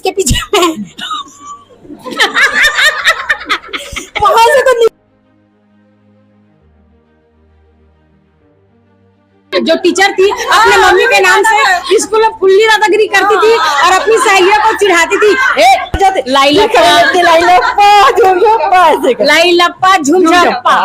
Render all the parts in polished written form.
इसके पीछे मैं वहां से तो जो टीचर थी अपने मम्मी के नाम से स्कूल में फुल्ली दादागिरी करती थी और अपनी सहेलियों को चिढ़ाती थी। लाइलप्पा झुमझप्पा।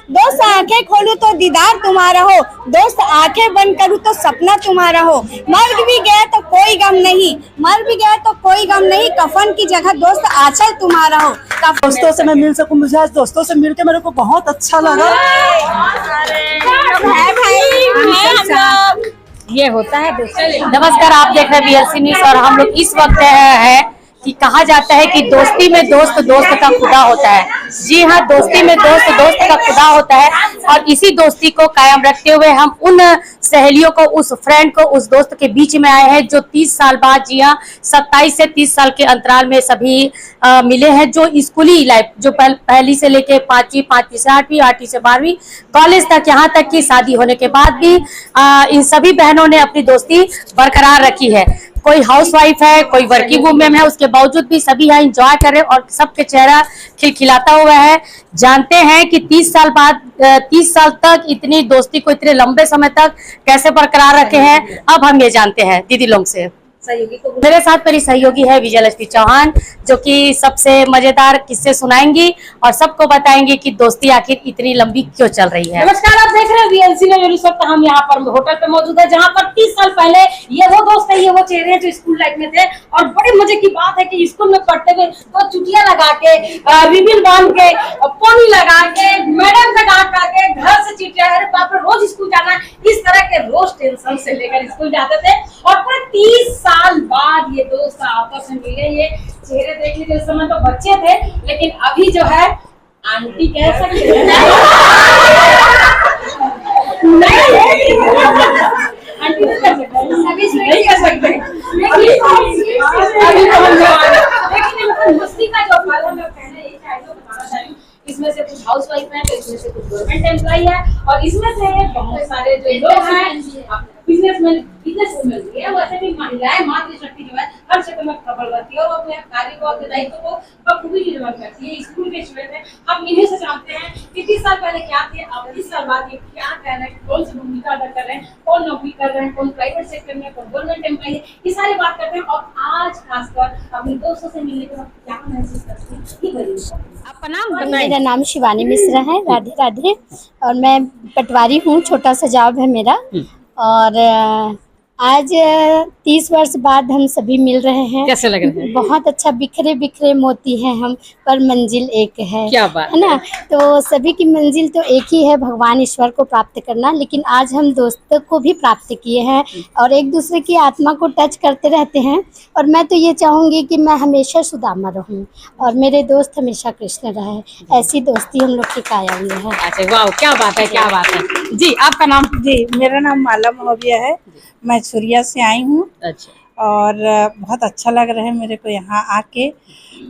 दोस्त आंखें खोलूं तो दीदार तुम्हारा हो, दोस्त आंखें बंद करूं तो सपना तुम्हारा हो। मर भी गया तो कोई गम नहीं, मर भी गया तो कोई गम नहीं, कफन की जगह दोस्त आंचल तुम्हारा हो। दोस्तों से मैं मिल सकूं, मुझे आज दोस्तों से मिलकर मेरे को बहुत अच्छा लगा। ये होता है। नमस्कार, आप देख रहे हैं BLC न्यूज और हम लोग इस वक्त है कि कहा जाता है कि दोस्ती में दोस्त दोस्त का खुदा होता है। जी हाँ, दोस्ती में दोस्त दोस्त का खुदा होता है और इसी दोस्ती को कायम रखते हुए हम उन सहेलियों को, उस फ्रेंड को, उस दोस्त के बीच में आए हैं जो 30 साल बाद, जी हाँ 27 से 30 साल के अंतराल में सभी मिले हैं, जो स्कूली लाइफ जो पहली से लेके पांचवी, पांचवी से आठवीं, आठवीं से 12वीं, कॉलेज तक, यहाँ तक की शादी होने के बाद भी इन सभी बहनों ने अपनी दोस्ती बरकरार रखी है। कोई हाउसवाइफ है, कोई वर्किंग वुमेन है, उसके बावजूद भी सभी यहाँ एंजॉय कर रहे हैं और सबके चेहरा खिलखिलाता हुआ है। जानते हैं कि 30 साल बाद 30 साल तक इतनी दोस्ती को इतने लंबे समय तक कैसे बरकरार रखे हैं, अब हम ये जानते हैं दीदी लोग से। मेरे साथ मेरी सहयोगी है विजयलक्ष्मी चौहान, जो कि सबसे मजेदार किस्से सुनाएंगी और सबको बताएंगी कि दोस्ती आखिर इतनी लंबी क्यों चल रही है। नमस्कार, आप देख रहे हैं BLC न्यूज। इस वक्त हम यहाँ पर होटल पे मौजूद है जहाँ पर 30 साल पहले ये वो दोस्त है, ये वो चेहरे हैं जो स्कूल लाइफ में थे। और बड़े मजे की बात है कि स्कूल में पढ़ते हुए तो चुटिया लगा के, रिबिन बांध के, पोनी लगा के, मैडम से डांट खा के, घर से चिटिया, अरे बाप रे रोज स्कूल जाना, इस तरह के रोज टेंशन से लेकर स्कूल जाते थे। और पूरे 30 साल बाद ये दोस्त आपस में मिले। ये चेहरे देख लीजिए, उस समय तो बच्चे थे लेकिन अभी जो है आंटी कह सकते हैं। आंटी नहीं कर सकते, नहीं कर सकते। लेकिन मस्ती का जो फल है, मैं पहले ये बताना चाहूँ, इसमें से कुछ हाउसवाइफ है, तो इसमें से कुछ गवर्नमेंट एम्प्लॉई है और इसमें से बहुत सारे जो लोग हैं बिजनेसमैन है। वैसे भी महिलाएं मातृशक्ति जो है हर क्षेत्र में प्रबल रहती है और अपने कार्य को, अपने दायित्व को बखूबी निर्वहन करती है। स्कूल के स्टूडेंट है, हम इन्हीं से जानते हैं कि 30 साल पहले क्या थे, अब 30 साल बाद ये क्या कर रहे हैं, कौन सी भूमिका अदा कर रहे हैं, कौन नौकरी कर रहे हैं, कौन प्राइवेट सेक्टर में, कौन गवर्नमेंट एम्प्लॉई है, ये सारी बात करते हैं। और आज खासकर अपने दोस्तों से मिलने के बाद क्या महसूस करते हैं। आपका नाम बताइए। मेरा नाम शिवानी मिश्रा है। राधे राधे। और मैं पटवारी हूँ, छोटा सा जॉब है मेरा। और आज 30 वर्ष बाद हम सभी मिल रहे हैं। कैसे लग रहा है? बहुत अच्छा। बिखरे बिखरे मोती हैं हम, पर मंजिल एक है। क्या बात है ना। तो सभी की मंजिल तो एक ही है, भगवान ईश्वर को प्राप्त करना। लेकिन आज हम दोस्तों को भी प्राप्त किए हैं और एक दूसरे की आत्मा को टच करते रहते हैं। और मैं तो ये चाहूँगी कि मैं हमेशा सुदामा रहूँ और मेरे दोस्त हमेशा कृष्ण रहे। ऐसी दोस्ती हम लोग की कायम है। अच्छा, वाह, क्या बात है, क्या बात है। जी, आपका नाम? जी, मेरा नाम माला महोबिया है। मैं छुरिया से आई हूँ। अच्छा। और बहुत अच्छा लग रहा है मेरे को यहाँ आके।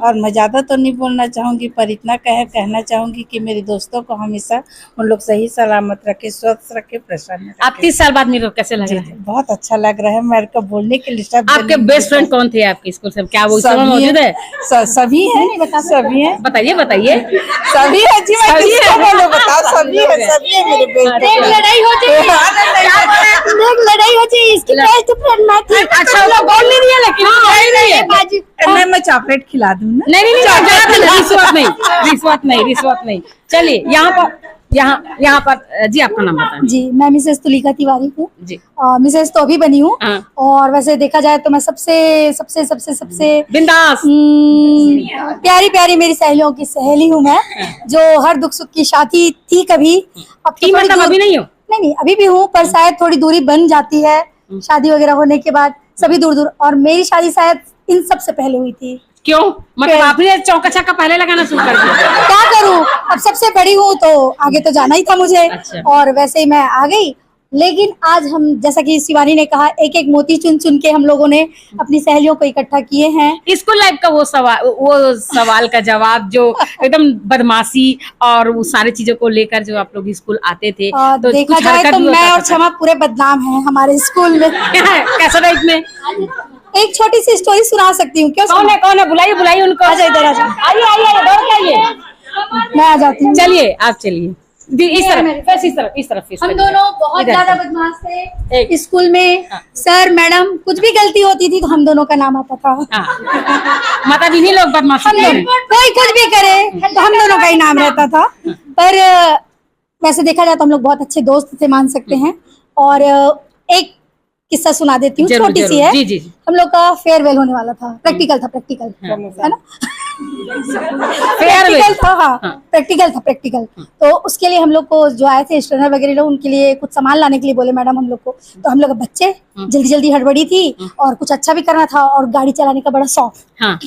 और मैं ज़्यादा तो नहीं बोलना चाहूँगी, पर इतना कहना चाहूँगी कि मेरे दोस्तों को हमेशा उन लोग सही सलामत रखे, स्वस्थ रखे, प्रसन्न रखे। आप 30 साल बाद मिले, कैसे लग रहा है? बहुत अच्छा लग रहा है। मेरे को बोलने के लिए शब्द। आपके बेस्ट फ्रेंड कौन थे आपके स्कूल से? क्या वो समय मौजूद है? सभी है, सभी है। बताइए बताइए। सभी है जी, मैं किसको बोलूं, बताओ। सभी है मेरे बेस्ट। लड़ाई हो जाए इसकी बेस्ट फ्रेंड मैं थी। अच्छा, वो बोल नहीं रही है लेकिन मैं चॉकलेट खिला दूँ ना? नहीं, रिश्वत नहीं। चलिए, यहाँ पर जी, आपका नाम बताएं। जी, मैं मिसेस तुलिका तिवारी हूँ जी। मिसेस तो अभी बनी हूँ। हाँ। और वैसे देखा जाए तो मैं सबसे बिंदास प्यारी प्यारी मेरी सहेलियों की सहेली हूँ मैं, जो हर दुख सुख की साथी थी कभी। अब तो मतलब अभी नहीं हो? नहीं, अभी भी हूँ, पर शायद थोड़ी दूरी बन जाती है शादी वगैरह होने के बाद, सभी दूर। और मेरी शादी शायद इन सब से पहले हुई थी। क्यों? मतलब आपने चौका छक्का पहले लगाना शुरू कर दिया? क्या करूं, अब सबसे बड़ी हूँ तो आगे तो जाना ही था मुझे। अच्छा। और वैसे ही मैं आ गई लेकिन आज हम, जैसा कि शिवानी ने कहा, एक एक मोती चुन चुन के हम लोगों ने अपनी सहेलियों को इकट्ठा किए हैं। स्कूल लाइफ का वो सवाल का जवाब जो एकदम बदमाशी और वो सारी चीजों को लेकर जो आप लोग स्कूल आते थे, तो देखा कुछ जाए हरकत तो भी मैं होता और था। क्षमा पूरे बदनाम हैं हमारे स्कूल में। कैसा टाइप में? एक छोटी सी स्टोरी सुना सकती हूँ, क्यों? कौन है? बुलाइए उनको। आजा इधर, आजा। आइए दौड़ के आइए। मैं आ जाती हूँ। चलिए आप चलिए इस तरफ हम दोनों बहुत इधर। ज्यादा बदमाश थे एक। स्कूल में। सर मैडम कुछ भी गलती होती थी तो हम दोनों का नाम आता था। हाँ। मतलब इन्हीं लोग बदमाशी हम किए हैं। दोनों कोई कुछ भी करे तो हम दोनों का ही नाम रहता था। पर वैसे देखा जाए तो हम लोग बहुत अच्छे दोस्त थे, मान सकते हैं। और एक किस्सा सुना देती हूँ, जरूर, छोटी सी जरूर। है। जी, जी। हम लोग का फेयरवेल होने वाला था, प्रैक्टिकल था, है ना? प्रैक्टिकल था, हाँ प्रैक्टिकल। तो उसके लिए हम लोग को जो आए थे स्टूडेंट वगैरह लोग, उनके लिए कुछ सामान लाने के लिए बोले मैडम हम लोग को। तो हम लोग बच्चे जल्दी हड़बड़ी थी और कुछ अच्छा भी करना था और गाड़ी चलाने का बड़ा शौक। हाँ,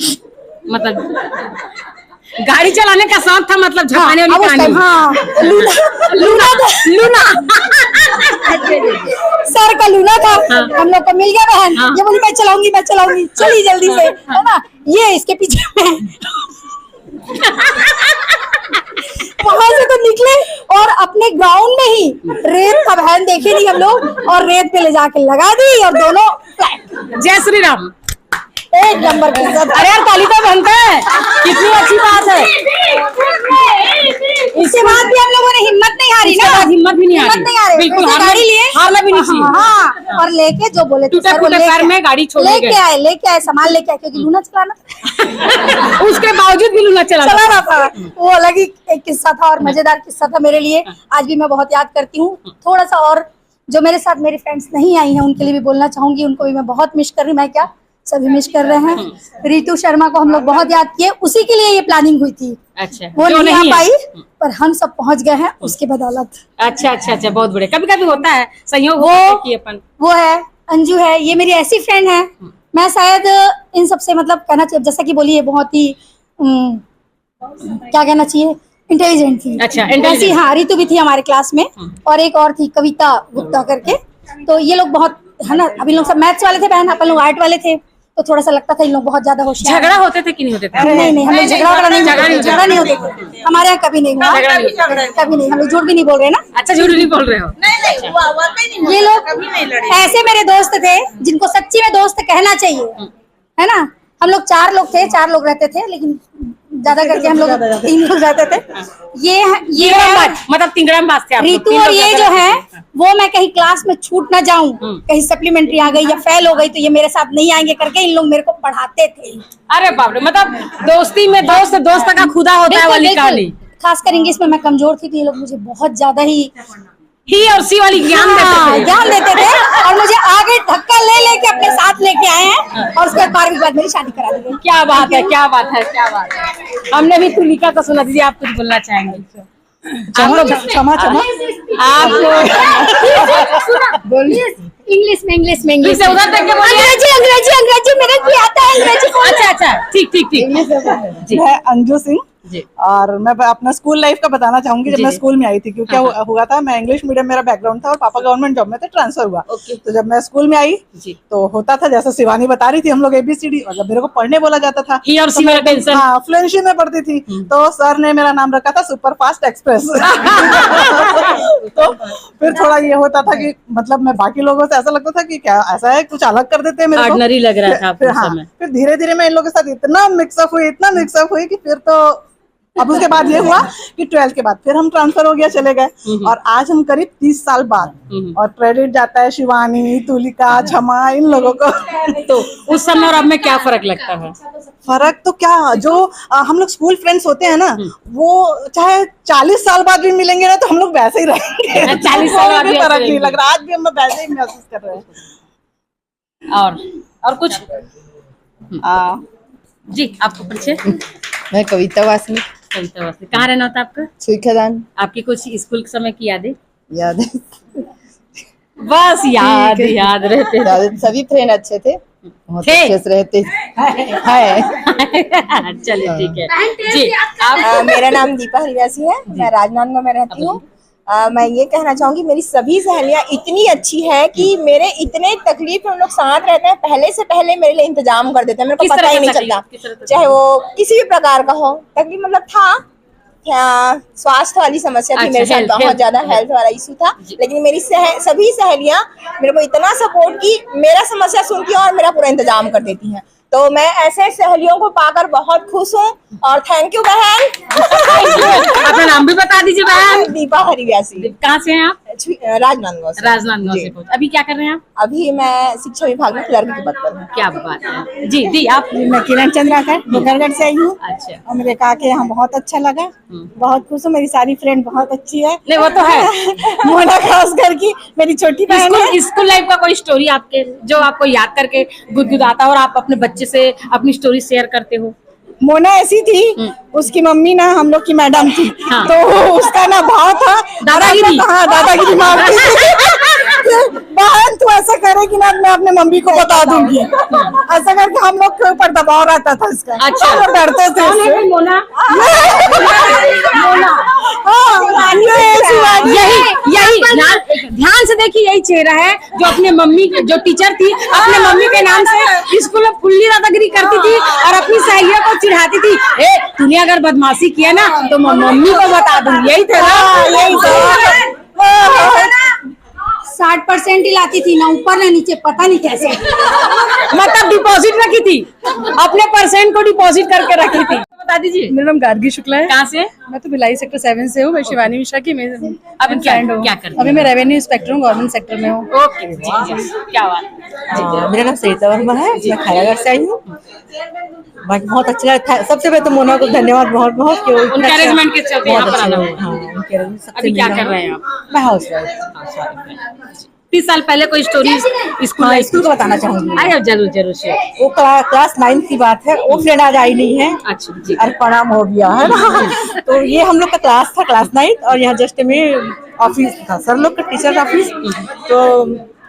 मतलब गाड़ी चलाने का शौक था, मतलब झपाने अब वाली उस कहानी। टाइम, हाँ, लूना सर का लूना था। हम लोग को मिल गया बहन। हाँ। ये बोली मैं चलाऊंगी, चली जल्दी से, है ना? ये इसके पीछे में वहां से तो निकले और अपने ग्राउंड में ही रेत का बहन देखे नहीं हम लोग, और रेत पे ले जाके लगा दी और दोनों फ्लैट। जय श्री राम। एक नंबर के साथ। अरे यार ताली तो बनता है, कितनी अच्छी बात है। इसके बाद भी हम लोगों ने हिम्मत नहीं हारी ना। हिम्मत भी नहीं हारी। बिल्कुल हारना- गाड़ी लिए, हारना भी नहीं चाहिए। हाँ, और लेके जो बोले थे टूटे सर वो फूटे पैर में गाड़ी छोड़ के गए। लेके आए सामान लेके आए, क्योंकि लूना चलाना उसके बावजूद भी लूना चला चलाना था। वो अलग ही एक किस्सा था और मजेदार किस्सा था मेरे लिए। आज भी मैं बहुत याद करती हूँ। थोड़ा सा और जो मेरे साथ मेरी फ्रेंड्स नहीं आई हैं उनके लिए भी बोलना चाहूंगी, उनको भी मैं बहुत मिस कर रही हूँ। मैं क्या, सभी मिस कर रहे हैं। रितु शर्मा को हम लोग बहुत याद किए, उसी के लिए ये प्लानिंग हुई थी। अच्छा, वो जो नहीं आ है। पाई, पर हम सब पहुंच गए हैं उसके बदौलत। अच्छा, बहुत बड़े। कभी कभी होता है संयोग कि अपन। वो है अंजू है, ये मेरी ऐसी फ्रेंड है। मैं शायद इन सबसे मतलब कहना चाहिए, जैसा कि बोली, ये बहुत ही क्या कहना चाहिए, इंटेलिजेंट थी। अच्छा, वैसी हाँ, रितु भी थी हमारे क्लास में, और एक और थी कविता गुप्ता करके। तो ये लोग बहुत, है ना, अभी लोग सब मैथ्स वाले थे बहन, अपन लोग आर्ट वाले थे, तो थोड़ा सा लगता था इन लोग बहुत ज्यादा होशियार। झगड़ा होते थे कि नहीं होते थे? नहीं, हम लोग झगड़ा नहीं होते थे। हमारे यहाँ कभी नहीं हुआ, कभी नहीं। हम लोग झूठ भी नहीं बोल रहे ना। अच्छा, झूठ नहीं बोल रहे हो। ये लोग ऐसे मेरे दोस्त थे जिनको सच्ची में दोस्त कहना चाहिए, है ना? हम लोग 4 लोग थे, 4 लोग रहते थे, लेकिन ज्यादा करके हम लोग 3 लोग रहते थे। ये मतलब तिंगड़मबाज थे आप लोग, रितु तीन और लोग ये रहते जो थे। है, वो मैं कहीं क्लास में छूट ना जाऊं, कहीं सप्लीमेंट्री आ गई या फेल हो गई तो ये मेरे साथ नहीं आएंगे करके इन लोग मेरे को पढ़ाते थे। अरे बाप रे, मतलब दोस्ती में दोस्त का खुदा होता है वाली कहानी। खासकर इंग्लिश में मैं कमजोर थी, तो ये लोग मुझे बहुत ज्यादा ही और सी वाली ज्ञान देते थे और मुझे आगे धक्का ले लेके अपने साथ लेके आए हैं, और उसके बाद 12वीं के बाद मेरी शादी करा दी गई। क्या बात है। हमने भी तुलिका को सुना। दीजिए, आप कुछ बोलना चाहेंगे? क्षमा इंग्लिश में से उधर तक के बोलिए। अंग्रेजी मेरे को आता है अंग्रेजी। अच्छा, ठीक। जी। मैं अंजू सिंह जी। और मैं अपना स्कूल लाइफ का बताना चाहूंगी। जब जी, मैं जी। स्कूल में आई थी, क्योंकि क्या हुआ था, मैं इंग्लिश मीडियम मेरा बैकग्राउंड था और पापा गवर्नमेंट जॉब में थे, ट्रांसफर हुआ। ओके। तो जब मैं स्कूल में आई जी। तो होता था जैसा शिवानी बता रही थी, हम लोग ABCD, मतलब मेरे को पढ़ने बोला जाता था। ही और सी वाला टेंशन। हाँ, फ्लुएंसी में पढ़ती थी, तो सर ने मेरा नाम रखा था सुपर फास्ट एक्सप्रेस। तो फिर थोड़ा ये होता था कि मतलब मैं बाकी लोगों से ऐसा लगता था कि क्या ऐसा है, कुछ अलग कर देते हैं मेरे को। ऑर्डिनरी लग रहा था आपको फिर उस समय। फिर धीरे धीरे मैं इन लोगों के साथ इतना मिक्सअप हुई कि फिर तो अब उसके बाद ये हुआ कि 12th के बाद फिर हम ट्रांसफर हो गया, चले गए। और आज हम करीब 30 साल बाद, और क्रेडिट जाता है शिवानी, तुलिका, क्षमा, इन लोगों को। तो उस समय और अब में क्या फर्क लगता है? फर्क तो क्या, जो हम लोग स्कूल फ्रेंड्स होते हैं ना, वो चाहे 40 साल बाद भी मिलेंगे ना, तो हम लोग वैसे ही रहेंगे। 40 साल बाद भी फर्क ऐसे नहीं लग रहा, आज भी हम वैसे ही महसूस कर रहे हैं। और कुछ? जी, आपको परिचय? मैं कविता वासनी, कहाँ रहना होता आपका? सुईखादान। आपकी कुछ स्कूल के समय की यादें? याद है? बस याद रहते याद है, सभी फ्रेंड अच्छे थे, बहुत थे? अच्छे से रहते हैं। चलिए, ठीक है जी। आप? मेरा नाम दीपा हरिवासी है, मैं राजनांदगांव में रहती हूँ। मैं ये कहना चाहूंगी मेरी सभी सहेलियां इतनी अच्छी है कि मेरे इतने तकलीफ में हम लोग साथ रहते हैं, पहले से पहले मेरे लिए इंतजाम कर देते हैं, मेरे को पता ही नहीं चलता, चाहे वो किसी भी प्रकार का हो। तकलीफ मतलब था स्वास्थ्य वाली समस्या थी, मेरे साथ बहुत ज्यादा हेल्थ वाला इशू था, लेकिन मेरी सभी सहेलियां मेरे को इतना सपोर्ट की, मेरा समस्या सुनती हैं और मेरा पूरा इंतजाम कर देती हैं। तो मैं ऐसे सहेलियों को पाकर बहुत खुश हूँ और थैंक यू बहन। अपना नाम भी बता दीजिए बहन। दीपा हरिव्यासी। कहाँ से हैं आप? राजनांदगांव से। राजनांदगांव से। अभी क्या कर रहे हैं आप? अभी मैं शिक्षा विभाग में क्लर्क के पद पर हूँ। क्या बात है जी। दी आप? मैं किरण चंद्राकर मुखरगढ़ से आई हूँ। अच्छा। और मेरे कहा के यहाँ बहुत अच्छा लगा, बहुत खुश हूँ। मेरी सारी फ्रेंड बहुत अच्छी है। नहीं वो तो है। मोना खासकर की मेरी छोटी बहन है। स्कूल लाइफ का कोई स्टोरी आपके जो आपको याद करके गुदगुदाता और आप अपने बच्चे से अपनी स्टोरी शेयर करते हो? मोना ऐसी थी, उसकी मम्मी ना हम लोग की मैडम थी, हाँ। तो उसका ना भाव था दादागिरी। हाँ दादागिरी मारती थी। बहन तू ऐसा करेगी ना मैं अपने मम्मी को बता दूंगी, ऐसा करके हम लोग के ऊपर दबाव रहता था इसका। अच्छा। हम लोग डरते थे इससे। मोना। यही ध्यान से देखिए, यही चेहरा है जो अपने मम्मी जो टीचर थी अपने मम्मी के नाम से स्कूल में फुल्ली दादागिरी करती थी और अपनी सहेलियों को चिढ़ाती थी, ए तूने अगर बदमाशी किया ना तो मम्मी को बता दूंगी। यही था ना? यही था। 60% ही लाती थी, ना ऊपर ना नीचे, पता नहीं कैसे। मतलब डिपॉजिट रखी थी, अपने परसेंट को डिपॉजिट करके रखी थी। बता दीजिए। मेरा नाम गार्गी शुक्ला है। कहाँ से? मैं तो भिलाई सेक्टर 7 से हूँ। मैं शिवानी मिश्रा की अब क्या करती अभी मैं रेवेन्यू इंस्पेक्टर हूँ, गवर्नमेंट सेक्टर में हूँ। ओके जी, क्या बात। मेरा नाम सरिता वर्मा है, मैं खैरागढ़ से आई हूँ। बाकी बहुत अच्छा लगा। सबसे पहले तो मोना को धन्यवाद बहुत बहुत कि वो इतना एनकरेजमेंट के चलते यहाँ पर आना हुआ। हाँ, अभी क्या कर रहे हैं आप? मैं हाउस वाइफ। 30 साल पहले कोई स्टोरी स्कूल हाँ, स्कूल को बताना चाहूंगी। अरे जरूर जरूर शेयर। वो क्लास 9 की बात है, वो फ्रेंड आज आई नहीं है। अच्छा जी। अर्पणा हो गया है ना। तो ये हम लोग का क्लास था, क्लास 9, और यहाँ जस्ट में ऑफिस था, सर लोग का टीचर ऑफिस। तो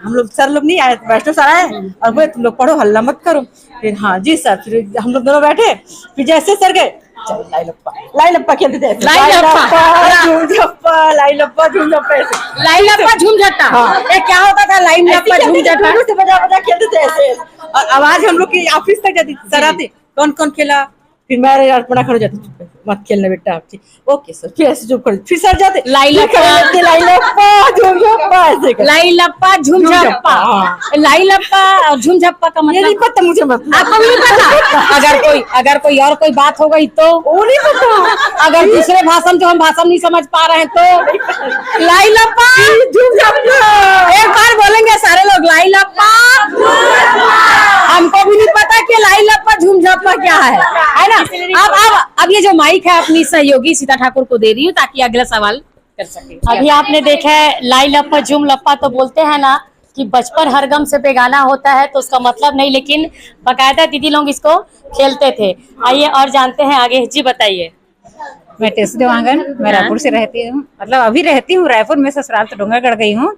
हम लोग सर लोग नहीं आए, वैष्णव सर आए और बोले तुम लोग पढ़ो, हल्ला मत करो। फिर हाँ जी सर, फिर हम लोग दोनों बैठे, फिर जैसे सर गए चलो लाई लप्पा खेलते थे। लाई लप्पा झूम झप्पा, लाई लप्पा झूम झप्पा ऐसे। लाइन लप्पा झूम झट्टा। ये क्या होता था लाइन लप्पा झूम झट्टा? बजा बजा खेलते थे ऐसे, और आवाज हम लोग की ऑफिस तक जाती थी। सर आते, कौन कौन खेला? फिर मैं अर्पणा खड़े जाती, चुप मत खेलना बेटा आप। ओके सर, फिर ऐसे चुप खड़े, फिर सर जाते लाई लप्पा झूम झप्पा ऐसे कर। लाई लप्पा झूम झप्पा। लाई लप्पा और झूम झप्पा का ये नहीं मतलब पता मुझे, मतलब आपको भी नहीं पता? अगर कोई और कोई बात हो गई तो वो नहीं पता। अगर दूसरे भाषण जो हम भाषण नहीं समझ पा रहे हैं तो लाई लप्पा झूम झप्पा। एक बार बोलेंगे सारे लोग लाई लप्पा। हमको भी नहीं पता कि लाई लप्पा झूम झप्पा क्या है ना? अब ये जो माइक है अपनी सहयोगी सीता ठाकुर को दे रही हूँ ताकि अगला सवाल कर सके। अभी आपने देखा है लाई लप्पा झूम लप्पा, तो बोलते हैं ना कि बचपन हर गम से बेगाना होता है, तो उसका मतलब नहीं, लेकिन बकायदा दीदी लोग इसको खेलते थे। आइए और जानते हैं आगे। जी बताइए। मैं टेस्ट देवांगन, मैं रायपुर से रहती हूँ, मतलब अभी रहती हूँ रायपुर में, ससुराल तो डोंगरगढ़ गई हूँ।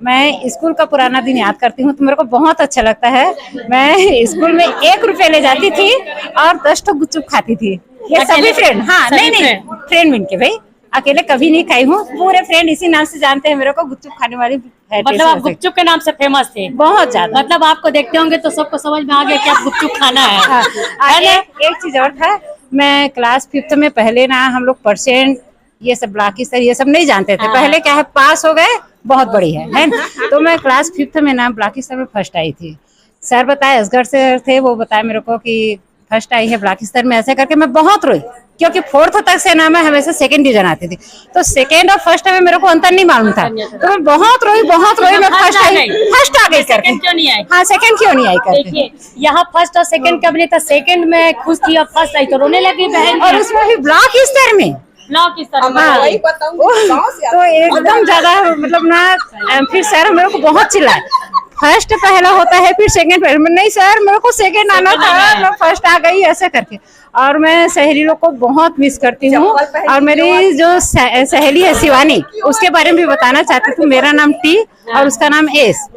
मैं स्कूल का पुराना दिन याद करती हूँ तो मेरे को बहुत अच्छा लगता है। मैं स्कूल में 1 रुपए ले जाती थी और 10 तो गुपचुप खाती थी। ये सभी फ्रेंड, हाँ नहीं फ्रेंड मिल के, भाई अकेले कभी नहीं खाई हूँ, पूरे फ्रेंड इसी नाम से जानते हैं मेरे को, गुपचुप खाने वाली है। मतलब आप गुपचुप के नाम से फेमस थे? बहुत ज्यादा। मतलब आपको देखते होंगे तो सबको समझ में आ गया कि आप गुपचुप खाना है। हाँ, एक चीज और था, मैं क्लास 5th में पहले ना हम लोग परसेंट ये सब ब्लॉकी सर ये सब नहीं जानते थे। पहले क्या है, पास हो गए बहुत बड़ी है ना। तो मैं क्लास 5th में ना ब्लॉकी सर में फर्स्ट आई थी। सर बताए, असगर सर थे, वो बताया मेरे को कि फर्स्ट आई है ब्लॉकी सर में। ऐसे करके मैं बहुत रोई, क्योंकि 4th तक से ना मैं हमेशा 2nd डिवीजन आती थी, तो 2nd और 1st में मेरे को अंतर नहीं मालूम था। तो मैं बहुत रोई मैं फर्स्ट आ गई करके। क्यों नहीं आई? हाँ, 2nd क्यों नहीं आई करके। देखिए यहाँ फर्स्ट और सेकंड कब नहीं था, सेकंड में खुश थी और फर्स्ट आई तो रोने लगी बहन। और उसमें भी ब्लॉक स्तर में, ब्लॉक इस तरह तो एकदम ज्यादा मतलब ना। फिर सर मेरे को बहुत चिल्लाए, फर्स्ट पहला होता है फिर सेकंड पहला। नहीं सर, मेरे को सेकंड आना था, मैं फर्स्ट आ गई ऐसे करके। और मैं सहेली लोग को बहुत मिस करती हूँ। और मेरी जो सहेली है शिवानी, उसके बारे में भी बताना चाहती हूँ। मेरा नाम टी और उसका नाम एस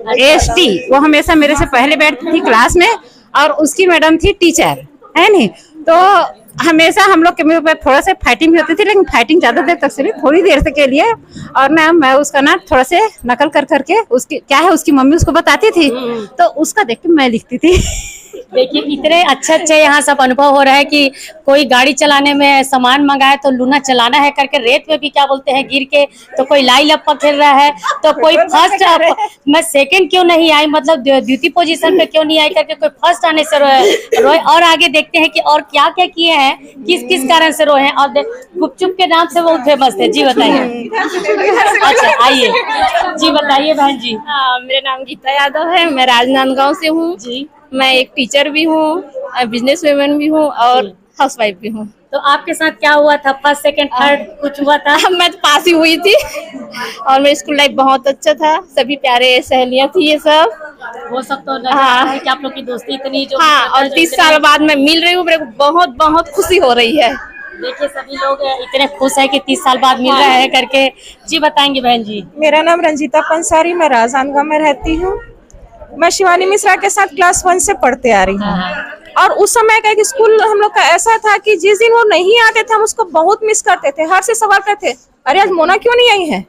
टी। वो हमेशा मेरे से पहले बैठती थी क्लास में, और उसकी मैडम थी टीचर, है नहीं। तो हमेशा हम लोग के मेरे ऊपर थोड़ा सा फाइटिंग भी होती थी, लेकिन फाइटिंग ज्यादा देर तक से नहीं, थोड़ी देर से के लिए। और ना मैं उसका ना थोड़ा से नकल कर करके उसकी क्या है उसकी मम्मी उसको बताती थी, तो उसका देख के मैं लिखती थी। देखिए इतने अच्छे अच्छे यहाँ सब अनुभव हो रहा है कि कोई गाड़ी चलाने में सामान मंगाए तो लूना चलाना है करके रेत में भी क्या बोलते हैं गिर के, तो कोई लाई लप्पा खेल रहा है, तो कोई फर्स्ट मैं सेकंड क्यों नहीं आई, मतलब द्वितीय पोजीशन पे क्यों नहीं आई करके कोई फर्स्ट आने से रोए। और आगे देखते हैं कि और क्या क्या किए हैं, किस किस कारण से रोए हैं। और गुपचुप के नाम से वो फेमस थे। जी बताइए। अच्छा आइए जी बताइए बहन जी। मेरा नाम गीता यादव है, मैं राजनांदगांव से हूँ जी। मैं एक टीचर भी हूँ, बिजनेस वुमेन भी हूँ और हाउसवाइफ भी हूँ। तो आपके साथ क्या हुआ था, फर्स्ट सेकंड थर्ड कुछ हुआ था? मैं तो पास ही हुई थी और मेरी स्कूल लाइफ बहुत अच्छा था, सभी प्यारे सहेलियां थी ये सब। वो सब तो हाँ कि आप लोग की दोस्ती इतनी जो हाँ, और 30 साल बाद मैं मिल रही हूँ, मेरे को बहुत बहुत खुशी हो रही है। देखिए सभी लोग इतने खुश है कि 30 साल बाद मिल रहे हैं करके। जी बताएंगे बहन जी। मेरा नाम रंजीता पंसारी, मैं राजनांदगांव में रहती हूँ। मैं शिवानी मिश्रा के साथ क्लास 1 से पढ़ते आ रही हूँ। और उस समय का एक स्कूल हम लोग का ऐसा था कि जिस दिन वो नहीं आते थे हम उसको बहुत मिस करते थे। हर से सवाल करते, अरे आज मोना क्यों नहीं आई है,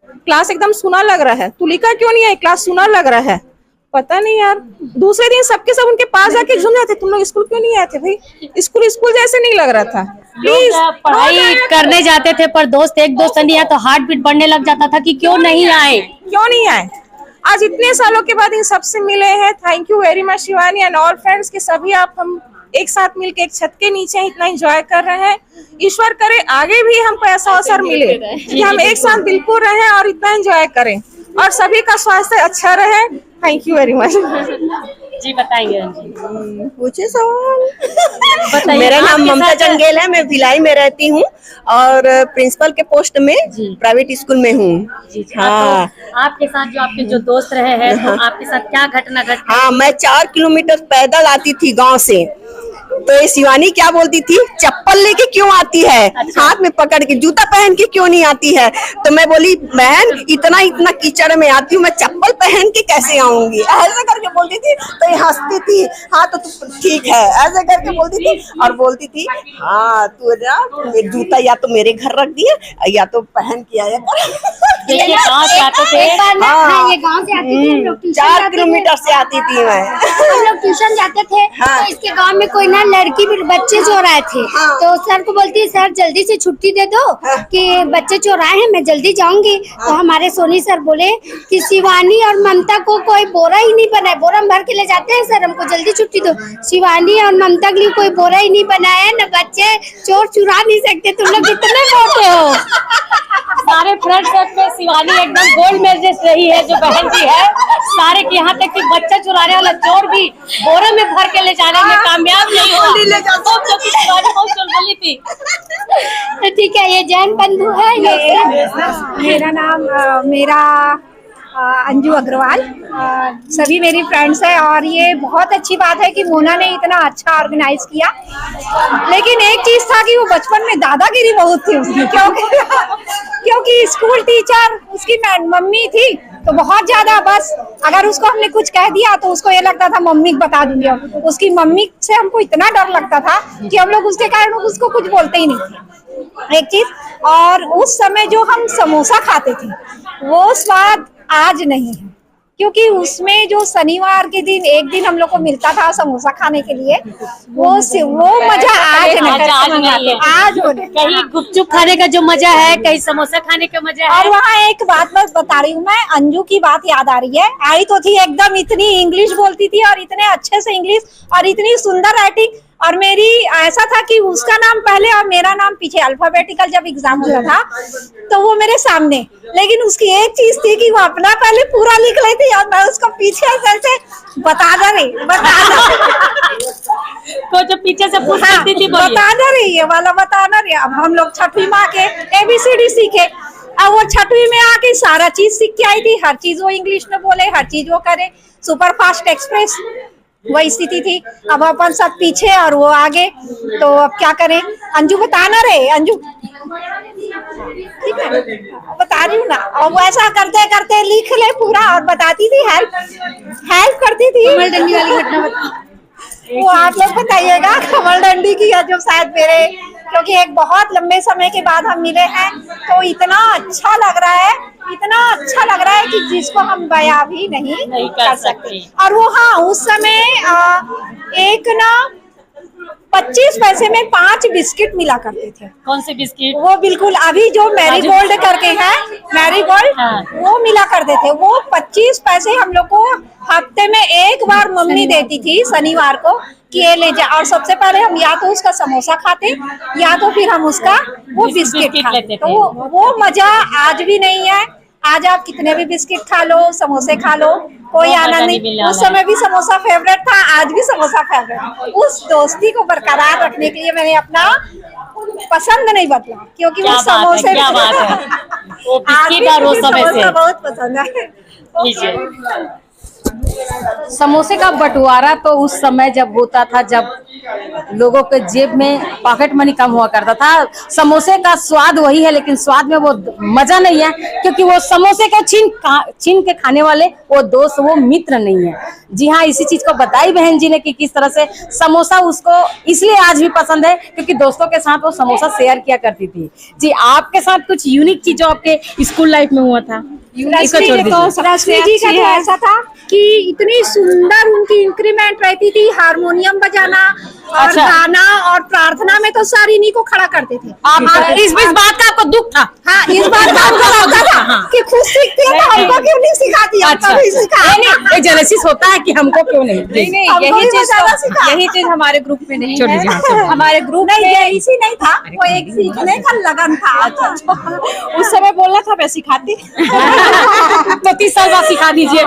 क्लास एकदम सुना लग रहा है, तुलिका क्यों नहीं आई, क्लास सुना लग रहा है। पता नहीं यार, दूसरे दिन सबके सब उनके पास जाके झूम जाते, तुम लोग स्कूल क्यों नहीं आए थे भाई, स्कूल स्कूल जैसे नहीं लग रहा था। प्लीज पढ़ाई करने जाते थे पर दोस्त एक दोस्त नहीं आया तो हार्ट बीट बढ़ने लग जाता था कि क्यों नहीं आए, क्यों नहीं आए। आज इतने सालों के बाद इन सबसे मिले हैं। Thank you very much Shivani and all friends के सभी आप हम एक साथ मिलके एक छत के नीचे इतना एंजॉय कर रहे हैं। ईश्वर करे आगे भी हमको ऐसा अवसर मिले कि हम एक साथ बिल्कुल रहें और इतना एंजॉय करें और सभी का स्वास्थ्य अच्छा रहे। Thank you very much. जी बताएंगे पूछे सवाल। मेरा नाम ममता चंगेल है, मैं भिलाई में रहती हूँ और प्रिंसिपल के पोस्ट में प्राइवेट स्कूल में हूँ। हाँ तो आपके साथ जो आपके जो दोस्त रहे हैं तो आपके साथ क्या घटना घटी? हाँ, मैं 4 किलोमीटर पैदल आती थी गांव से, तो ये शिवानी क्या बोलती थी, चप्पल लेके क्यों आती है, हाथ में पकड़ के, जूता पहन के क्यों नहीं आती है। तो मैं बोली बहन इतना इतना कीचड़ में आती हूँ, मैं चप्पल पहन के कैसे आऊंगी, ऐसे करके बोलती थी। तो ये हंसती थी, हाँ तो ठीक है, ऐसे करके बोलती थी और बोलती थी हाँ तू ना जूता या तो मेरे घर रख दिए या तो पहन के आया। देखिए गाँव से आते थे, ये गांव से आती थी, हम लोग ट्यूशन 4 किलोमीटर से आती थी मैं। हम लोग ट्यूशन जाते थे तो इसके गांव में कोई ना लड़की बच्चे चोराए थे, तो सर को बोलती है सर जल्दी से छुट्टी दे दो कि बच्चे चोराए हैं, मैं जल्दी जाऊंगी। तो हमारे सोनी सर बोले कि शिवानी और ममता को कोई बोरा ही नहीं बनाया, बोरा भर के ले जाते हैं सर, हमको जल्दी छुट्टी दो। शिवानी और ममता के लिए कोई बोरा ही नहीं बनाया है, न बच्चे चोर चुरा नहीं सकते, तुम लोग कितने मोटे हो। सारे फ्रेंड सेट में शिवानी एकदम गोल्ड मेडलिस्ट रही है जो बहन जी है सारे के, यहाँ तक कि बच्चा चुराने वाला चोर भी बोरे में भर के ले जाने में कामयाब नहीं हुआ। तो ठीक है, ये जैन बंधु है। मेरा नाम अंजू अग्रवाल, सभी मेरी फ्रेंड्स है और ये बहुत अच्छी बात है कि मोना ने इतना अच्छा ऑर्गेनाइज किया। लेकिन एक चीज था कि वो बचपन में दादागिरी बहुत थी उसकी, क्योंकि स्कूल टीचर उसकी मम्मी थी तो बहुत ज्यादा, बस अगर उसको हमने कुछ कह दिया तो उसको ये लगता था मम्मी को बता दूंगी। उसकी मम्मी से हमको इतना डर लगता था कि हम लोग उसके कारण उसको कुछ बोलते ही नहीं थे। एक चीज, और उस समय जो हम समोसा खाते थे वो स्वाद आज नहीं है, क्योंकि उसमें जो शनिवार के दिन एक दिन हम लोग को मिलता था समोसा खाने के लिए, वो मजा आज नहीं है। आज कहीं गुपचुप खाने का जो मजा है, कहीं समोसा खाने का मजा है। और वहाँ एक बात मैं बता रही हूँ, मैं अंजू की बात याद आ रही है। आई तो थी एकदम, इतनी इंग्लिश बोलती थी और इतने अच्छे से इंग्लिश और इतनी सुंदर राइटिंग, और मेरी ऐसा था कि उसका नाम पहले और मेरा नाम पीछे, अल्फाबेटिकल जब एग्जाम हुआ था तो वो मेरे सामने, लेकिन उसकी एक चीज थी कि वो अपना पहले पूरा लिख लेती और मैं उसको पीछे से बता रही तो जो पीछे से पूछ सकती थी बता रही है वाला बताना रही। अब हम लोग 6वीं में आके ABCD सीखे, अब वो 6वीं में आके सारा चीज सीख के आई थी, हर चीज वो इंग्लिश में बोले, हर चीज वो करे, सुपर फास्ट एक्सप्रेस वही स्थिति थी। अब अपन सब पीछे और वो आगे, तो अब क्या करें। अंजू बताना रे, अंजू ठीक है बता रही हूँ ना। और वो ऐसा करते करते लिख ले पूरा और बताती थी, हेल्प करती थी। वो आप लोग बताइएगा। कमल डंडी की है जो शायद मेरे, क्योंकि एक बहुत लंबे समय के बाद हम मिले हैं तो इतना अच्छा लग रहा है, इतना अच्छा लग रहा है कि जिसको हम बयां भी नहीं कर सकते। और वो हाँ उस समय एक ना 25 पैसे में 5 बिस्किट मिला करते थे। कौन से बिस्किट? वो बिल्कुल अभी जो मैरीगोल्ड करके है, मैरीगोल्ड, वो मिला करते थे। वो 25 पैसे हम लोग को हफ्ते में एक बार मम्मी देती थी शनिवार को कि ये ले जा। और सबसे पहले हम या तो उसका समोसा खाते या तो फिर हम उसका वो बिस्किट खाते। तो वो मजा आज भी नहीं है। आज आप कितने भी बिस्किट खा लो, समोसे खा लो, कोई आनंद नहीं। उस समय भी समोसा फेवरेट था, आज भी समोसा फेवरेट। उस दोस्ती को बरकरार रखने के लिए मैंने अपना पसंद नहीं बदला, क्योंकि वो समोसे क्या बात है। वो बिस्किट और वो समोसे बहुत पसंद है। समोसे का बंटवारा तो उस समय जब होता था, जब लोगों के जेब में पॉकेट मनी कम हुआ करता था। समोसे का स्वाद वही है, लेकिन स्वाद में वो मजा नहीं है, क्योंकि वो समोसे का छीन के खाने वाले वो दोस्त, वो मित्र नहीं है। जी हाँ, इसी चीज को बताई बहन जी ने कि किस तरह से समोसा उसको इसलिए आज भी पसंद है क्योंकि दोस्तों के साथ वो समोसा शेयर किया करती थी। जी, आपके साथ कुछ यूनिक चीज जो आपके स्कूल लाइफ में हुआ था? रश्मि जी का तो ऐसा था कि इतनी सुंदर उनकी इंक्रीमेंट रहती थी, हारमोनियम बजाना और गाना और प्रार्थना में तो सारी इन्हीं को खड़ा करते थे। इस बात का आपको दुख था? हाँ, इस बात का हमको लगता था कि खुद सीखते हैं तो हमको क्यों नहीं सिखाती। अच्छा, जेलसिस होता है कि हमको क्यों नहीं? यही चीज हमारे ग्रुप में नहीं है। हमारे ग्रुप नहीं, ये इसी नहीं था, वो एक सीखने का लगन था। उस समय बोलना था, मैं सिखाती। तो 30 साल बाद सिखा दीजिए।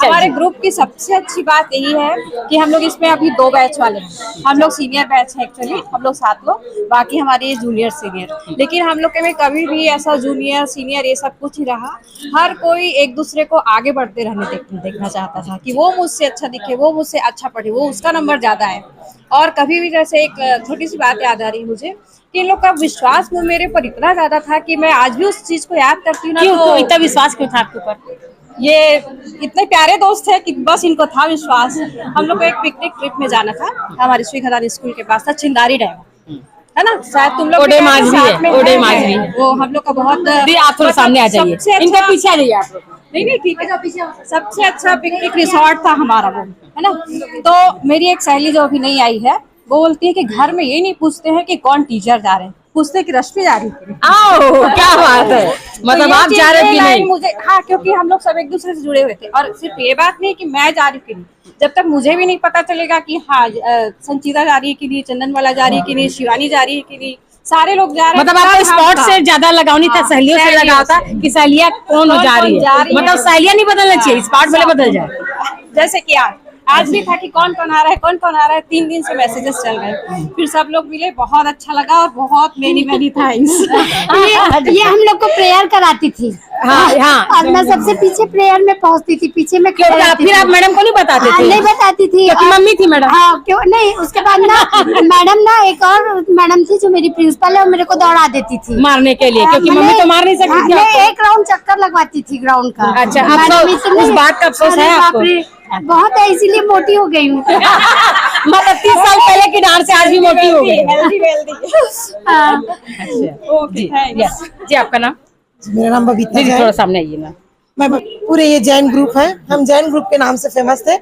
हमारे ग्रुप की सबसे अच्छी बात यही है कि हम लोग इसमें अभी 2 बैच वाले हैं। हम लोग सीनियर बैच है एक्चुअली, हम लोग 7 लोग, बाकी हमारे जूनियर सीनियर। लेकिन हम लोग के में कभी भी ऐसा जूनियर सीनियर ये सब कुछ ही रहा। हर कोई एक दूसरे को आगे बढ़ते रहने देखना चाहता था कि वो मुझसे अच्छा दिखे, वो मुझसे अच्छा पढ़े, वो उसका नंबर ज्यादा है। और कभी भी जैसे एक छोटी सी बात याद आ रही मुझे कि इन लोग का विश्वास वो मेरे पर इतना ज्यादा था कि मैं आज भी उस चीज को याद करती हूँ ना। तो इतना विश्वास क्यों था आपके ऊपर? ये इतने प्यारे दोस्त है कि बस इनको था विश्वास। हम लोग को एक पिकनिक ट्रिप में जाना था, हमारे श्री खदान स्कूल के पास था, चिंदारी डैम है ना, शायद तुम लोग ओडे माजरी है। वो हम लोग का बहुत। आप थोड़ा सामने आ जाइए, इनके पीछे आ जाइए आप। नहीं ठीक है। सबसे अच्छा पिकनिक रिसोर्ट था हमारा वो, है ना। तो मेरी एक सहेली जो अभी नहीं आई है, वो बोलती है कि घर में ये नहीं पूछते हैं कि कौन टीचर जा रहे हैं, पूछते कि रश्मि जा रही थी। क्या बात है, मतलब आप जा रहे थे? मुझे हाँ, क्योंकि हम लोग सब एक दूसरे से जुड़े हुए थे। और सिर्फ ये बात नहीं कि मैं जा रही हूँ कि नहीं, जब तक मुझे भी नहीं पता चलेगा कि हाँ संचिता जा रही है कि नहीं, चंदन वाला जा रही है कि नहीं, शिवानी जा रही है कि नहीं, सारे लोग जा रहे हैं। मतलब आपको स्पॉट से ज्यादा लगाव नहीं था, सहेलियों से लगाव था कि सहेलियां कौन जा रही है। मतलब सहेलियां नहीं बदलना चाहिए, स्पॉट वाले बदल जाए। जैसे कि आज भी था कि कौन कौन आ रहा है, कौन कौन आ रहा है। 3 दिन से मैसेजेस चल गए, फिर सब लोग मिले, बहुत अच्छा लगा और बहुत मेनी थैंक्स। ये हम लोग को प्रेयर कराती थी। हाँ। और मैं सबसे पीछे प्रेयर में पहुंचती थी, पीछे में। फिर आप मैडम को नहीं बताते थे? नहीं बताती थी, क्योंकि मम्मी थी मैडम। हाँ, क्यों नहीं। उसके बाद ना मैडम ना एक और मैडम थी जो मेरी प्रिंसिपल है, वो मेरे को दौड़ा देती थी मारने के लिए, क्योंकि मम्मी तो मार नहीं सकती थी। मैं एक राउंड चक्कर लगवाती थी ग्राउंड का। अच्छा, उस बात का अफसोस है आपको? बहुत है, इसीलिए मोटी हो गई हूँ। मतलब 30 साल पहले की डांस से आज भी मोटी हो गई। जी, आपका नाम? मेरा नाम बबीता है। थोड़ा सामने आइए ना। मैं पूरे ये जैन ग्रुप है, हम जैन ग्रुप के नाम से फेमस थे।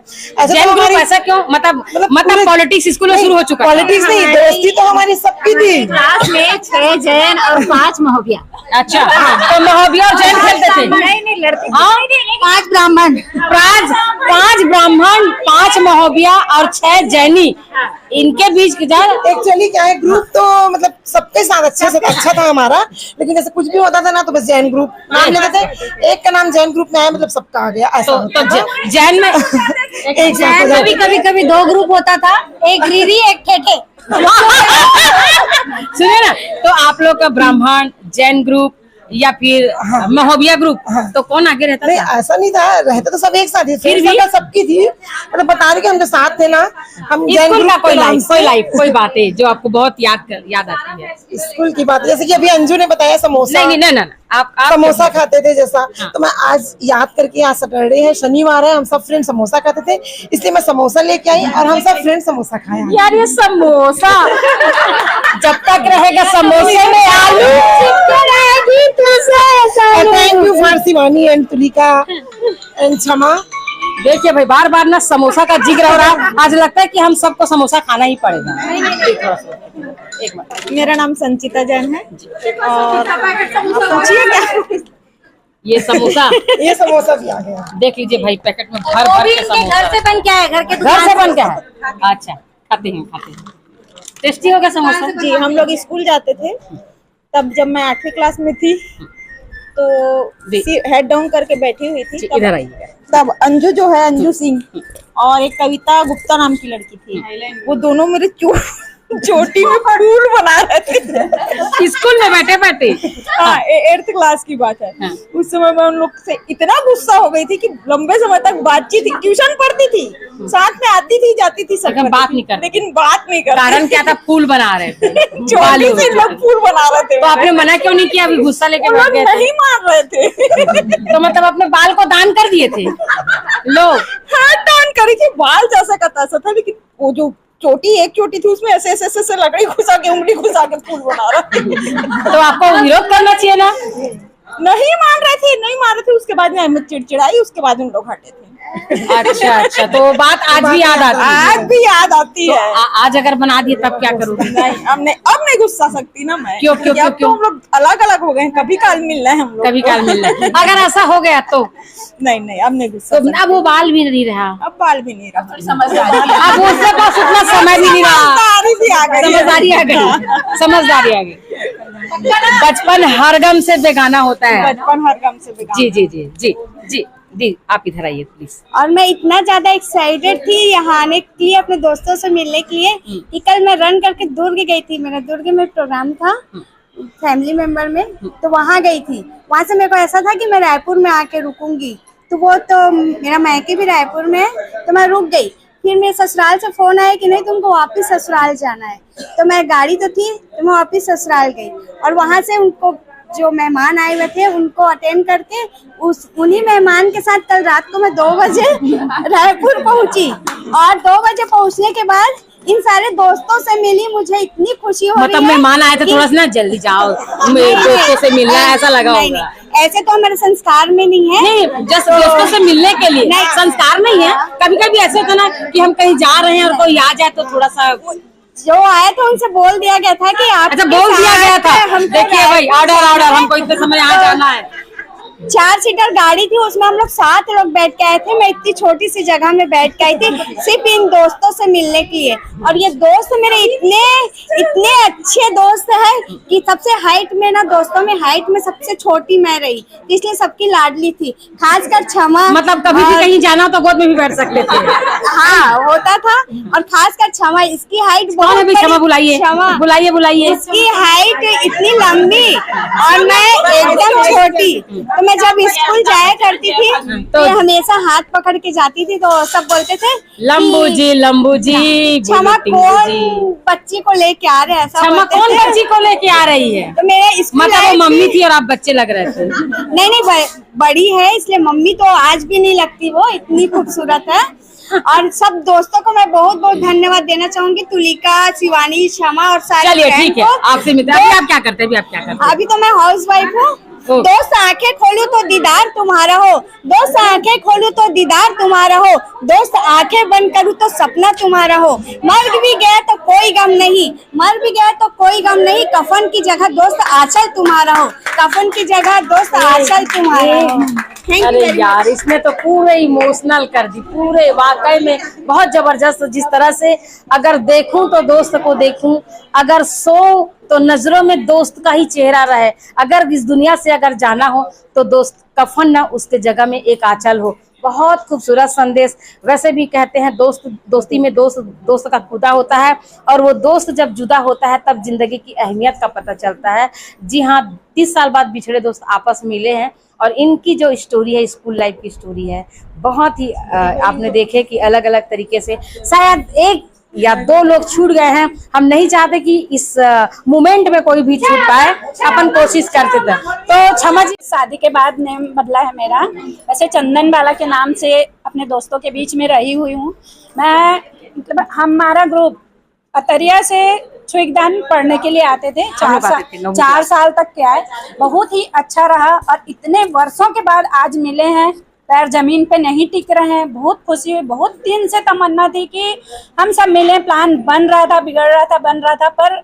जैन ग्रुप ऐसा क्यों? मतलब पॉलिटिक्स स्कूल में शुरू हो चुका है? पॉलिटिक्स नहीं, दोस्ती तो हमारी सबकी थी। क्लास में 6 जैन और 5 महोबिया। अच्छा, तो महोबिया और जैन खेलते थे? नहीं लड़ते। 5 ब्राह्मण, 5 ब्राह्मण, 5 महोबिया और 6 जैनी, इनके बीच एक्चुअली क्या है, ग्रुप तो मतलब सबके साथ अच्छे से अच्छा था हमारा, लेकिन जैसे कुछ भी होता था ना तो बस जैन ग्रुप नाम लेते थे। एक का नाम जैन ग्रुप में आया, मतलब सबका आ गया ऐसा। तो जैन में कभी 2 ग्रुप होता था, एक रीरी एक ठेठे। सुनिए ना, तो आप लोग का ब्राह्मण, जैन ग्रुप या फिर महोबिया ग्रुप, तो कौन आगे रहता नहीं, था? ऐसा नहीं था, रहते तो सब एक साथ ही, फिर भी सबकी थी। मतलब बता रहे कि हम जो साथ थे ना, हम स्कूल का कोई बातें जो आपको बहुत याद आती है? स्कूल की बात, जैसे कि अभी अंजू ने बताया समोसा। नहीं, आप समोसा खाते थे जैसा। तो मैं आज याद करके, आज सैटरडे है, शनिवार है, हम सब फ्रेंड समोसा खाते थे, इसलिए मैं समोसा लेके आई और हम सब फ्रेंड समोसा खाए। यार ये समोसा जब तक रहेगा समोसे में आलू thank you for Shivani and Tulika and क्षमा। देखिए भाई, बार बार ना समोसा का जिक्र हो रहा, आज लगता है कि हम सबको समोसा खाना ही पड़ेगा। एक मिनट, मेरा नाम संचिता जैन है और ये समोसा ये समोसा भी आ गया, देख लीजिए भाई, पैकेट में भर भर के समोसा। घर से बन के आए, घर के घर से बन के है। अच्छा, खाते हैं। टेस्टी हो गया समोसा? जी, हम लोग स्कूल जाते थे तब, जब मैं 8वीं क्लास में थी तो हेड डाउन करके बैठी हुई थी। इधर आइए। तब अंजू जो है, अंजू सिंह और एक कविता गुप्ता नाम की लड़की थी, वो दोनों मेरे चोटी में फूल बना रहे थे स्कूल में बैठे बैठे। हाँ, 8th क्लास की बात है। उस समय मैं उन लोग से इतना गुस्सा हो गई थी कि लंबे समय तक बातचीत, ट्यूशन पढ़ती थी, साथ में आती थी जाती थी, सब बात नहीं करती, लेकिन बात नहीं करती। कारण क्या था? फूल बना रहे थे। चोटी से लोग फूल बना रहे थे। तो आपने मना क्यों नहीं किया? अभी गुस्सा लेके बैठ गए थे। नहीं मार रहे थे तो मतलब अपने बाल को दान कर दिए थे लोग? हाँ, दान करी थी। बाल जैसा का तैसा था, लेकिन वो जो चोटी, एक चोटी थी, उसमें ऐसे ऐसे ऐसे लकड़ी घुसा के, उंगली घुसा के फूल बना रहा। तो आपको विरोध करना चाहिए ना? नहीं मान रहे थे, नहीं मान रहे थे। उसके बाद में अहमद चिड़चिड़ाई, उसके बाद उन लोग हटे थे। अच्छा अच्छा, तो बात आज भी याद आती है? आज भी याद आती है। आज अगर बना दिए तब क्या करूँगी? नहीं, अब नहीं गुस्सा सकती ना मैं। क्यों क्यों क्यों क्यों? हम लोग अलग अलग हो गए हैं, कभी काल मिलना है हम लोग। कभी काल मिलना है। अगर ऐसा हो गया तो नहीं, अब नहीं गुस्सा। तो अब वो बाल भी नहीं रहा, अब बाल भी नहीं रहा, अब उसके पास उतना समय भी नहीं रहा। समझदारी आ गई, समझदारी आ गई। बचपन हर गम से बेगाना होता है। बचपन हर गम से बेगाना। जी जी जी जी जी दी, आप इधर आइए प्लीज। और मैं इतना ज्यादा एक्साइटेड थी यहाँ आने के लिए, अपने दोस्तों से मिलने के लिए, कि कल मैं रन करके दुर्ग गई थी। मेरा दुर्ग में प्रोग्राम था फैमिली मेंबर में, तो वहाँ गई थी। वहाँ से मेरे को ऐसा था कि मैं रायपुर में आके रुकूंगी, तो वो तो मेरा मायके भी रायपुर में है, तो मैं रुक गई। फिर मेरे ससुराल से फोन आया कि नहीं, तुमको वापस ससुराल जाना है। तो मैं, गाड़ी तो थी, तो मैं वापस ससुराल गई और वहाँ से उनको, जो मेहमान आए हुए थे, उनको अटेंड करके उन्हीं मेहमान के साथ कल रात को मैं 2 बजे रायपुर पहुंची। और 2 बजे पहुंचने के बाद इन सारे दोस्तों से मिली, मुझे इतनी खुशी हो रही है। मतलब मेहमान आए थे, थोड़ा सा ना जल्दी जाओ, दोस्तों से मिलना है, ऐसा लगा होगा। ऐसे तो हमारे संस्कार में नहीं है। नहीं, जस्ट दोस्तों से मिलने के लिए संस्कार नहीं है। कभी कभी ऐसे होता ना कि हम कहीं जा रहे हैं और कोई आ जाए तो थोड़ा सा, जो आया था उनसे बोल दिया गया था कि आप, अच्छा बोल दिया गया था। देखिए भाई, ऑर्डर हमको इतने समय यहाँ जाना है। 4 सीटर गाड़ी थी, उसमें हम लोग 7 लोग बैठ के आए थे। मैं इतनी छोटी सी जगह में बैठ के आई थी सिर्फ इन दोस्तों से मिलने के लिए। और ये दोस्त मेरे इतने अच्छे दोस्त हैं कि सबसे हाइट में ना, दोस्तों में हाइट में सबसे छोटी मैं रही, इसलिए सबकी लाडली थी। खासकर क्षमा, मतलब कभी भी कहीं जाना तो गोद में भी बैठ सकते थे। हाँ, होता था। और खासकर क्षमा, इसकी हाइट बहुत बड़ी। क्षमा बुलाइए, बुलाइए बुलाइए। इसकी हाइट इतनी लंबी और मैं एकदम छोटी। तो मैं जब स्कूल जाया करती थी तो हमेशा हाथ पकड़ के जाती थी, तो सब बोलते थे लंबू जी क्षमा कौन बच्ची को लेके आ रहे हैं, ऐसा क्षमा कौन बच्ची को लेके आ रही है। तो मेरा स्कूल, मतलब वो मम्मी थी और आप बच्चे लग रहे थे। नहीं, बड़ी है इसलिए मम्मी तो आज भी नहीं लगती, वो इतनी खूबसूरत है। और सब दोस्तों को मैं बहुत बहुत धन्यवाद देना चाहूंगी, तुलिका, शिवानी, क्षमा और सारे। चलिए ठीक है, आपसे मिलते हैं। अभी आप क्या करते हैं? अभी तो मैं हाउस वाइफ हूँ। दोस्त आंखें खोलूं तो दीदार तुम्हारा हो, दोस्त आंखें खोलूं तो दीदार तुम्हारा हो, दोस्त आंखें बंद करूं तो सपना तुम्हारा हो। मर भी गया तो कोई गम नहीं, मर भी गया तो कोई गम नहीं, कफन की जगह दोस्त आंचल तुम्हारा हो, कफन की जगह दोस्त आंचल तुम्हारा हो। अरे यार, इसने तो पूरे इमोशनल कर दी, पूरे वाकई में बहुत जबरदस्त। जिस तरह से अगर देखूं तो दोस्त को देखूं, अगर सो तो नजरों में दोस्त का ही चेहरा रहे, अगर इस दुनिया से अगर जाना हो तो दोस्त कफन ना, उसके जगह में एक आंचल हो। बहुत खूबसूरत संदेश। वैसे भी कहते हैं दोस्ती में दोस्त का खुदा होता है, और वो दोस्त जब जुदा होता है तब जिंदगी की अहमियत का पता चलता है। जी हाँ, 30 साल बाद बिछड़े दोस्त आपस मिले हैं, और इनकी जो स्टोरी है स्कूल लाइफ की स्टोरी है। बहुत ही आपने देखे कि अलग अलग तरीके से, शायद एक या 2 लोग छूट गए हैं, हम नहीं चाहते कि इस मोमेंट में कोई भी छूट पाए, अपन कोशिश करते थे। तो क्षमा जी, शादी के बाद नेम बदला है मेरा, वैसे चंदन बाला के नाम से अपने दोस्तों के बीच में रही हुई हूँ मैं। मतलब हमारा ग्रुप अतरिया से छुईकदान पढ़ने के लिए आते थे, 4 साल तक क्या है, बहुत ही अच्छा रहा। और इतने वर्षों के बाद आज मिले हैं, पैर जमीन पे नहीं टिक रहे हैं, बहुत खुशी हुई। बहुत दिन से तमन्ना थी कि हम सब मिले, प्लान बन रहा था, बिगड़ रहा था, बन रहा था, पर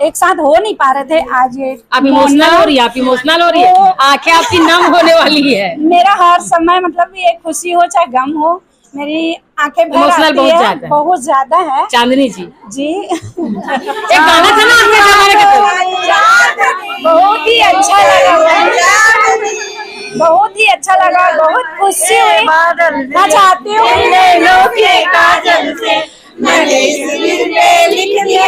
एक साथ हो नहीं पा रहे थे। आज ये आप इमोशनल हो रही है, आप इमोशनल हो रही है, आंखें आपकी नम होने वाली है। मेरा हर समय मतलब ये खुशी हो चाहे गम हो, मेरी आंखें भर आती है, बहुत ज्यादा है। चांदनी जी एक गाना था ना आपके जमाने का, बहुत ही अच्छा लगा, बहुत ही अच्छा लगा, बहुत खुशी हुई। मैं चाहती हूँ काजल से मैंने इस दिल पे लिख दिया